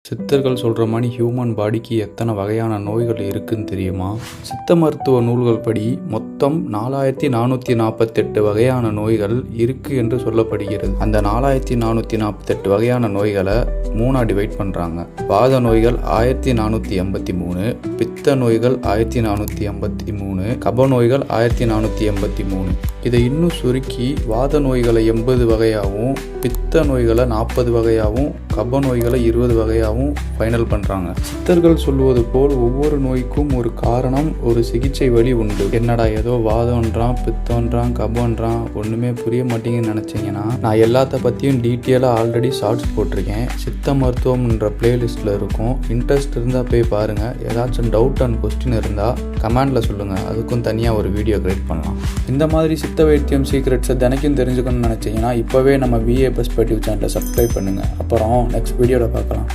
சித்தர்கள் சொல்கிற மாதிரி ஹியூமன் பாடிக்கு எத்தனை வகையான நோய்கள் இருக்குன்னு தெரியுமா? சித்த மருத்துவ நூல்கள் படி மொத்தம் 4448 வகையான நோய்கள் இருக்குது என்று சொல்லப்படுகிறது. அந்த 4448 வகையான நோய்களை மூணாக டிவைட் பண்ணுறாங்க. வாத நோய்கள் 1483, பித்த நோய்கள் 1483, கப நோய்கள் 1483. இதை இன்னும் சுருக்கி வாத நோய்களை 80 வகையாகவும், பித்த நோய்களை 40 வகையாகவும், கப நோய்களை 20 வகையாகவும் ஃபைனல் பண்ணுறாங்க. சித்தர்கள் சொல்லுவது போல் ஒவ்வொரு நோய்க்கும் ஒரு காரணம், ஒரு சிகிச்சை வழி உண்டு. என்னடா ஏதோ வாதம்ன்றான், பித்தம்ன்றான், கபன்றான், ஒன்றுமே புரிய மாட்டேங்குன்னு நினச்சிங்கன்னா நான் எல்லாத்த பற்றியும் டீட்டெயிலாக ஆல்ரெடி ஷார்ட்ஸ் போட்டிருக்கேன். சித்த மருத்துவம்ன்ற பிளேலிஸ்ட்டில் இருக்கும். இன்ட்ரெஸ்ட் இருந்தால் போய் பாருங்கள். ஏதாச்சும் டவுட் அண்ட் கொஸ்டின் இருந்தால் கமெண்டில் சொல்லுங்கள். அதுக்கும் தனியாக ஒரு வீடியோ கிரியேட் பண்ணலாம். இந்த மாதிரி சித்த வைத்தியம் சீக்ரெட்ஸை தினைக்கும் தெரிஞ்சுக்கணும்னு நினச்சிங்கன்னா இப்போவே நம்ம VA Perspective சேனலை சப்ஸ்கிரைப் பண்ணுங்கள். அப்புறம் நெக்ஸ்ட் வீடியோவில் பார்க்கலாம்.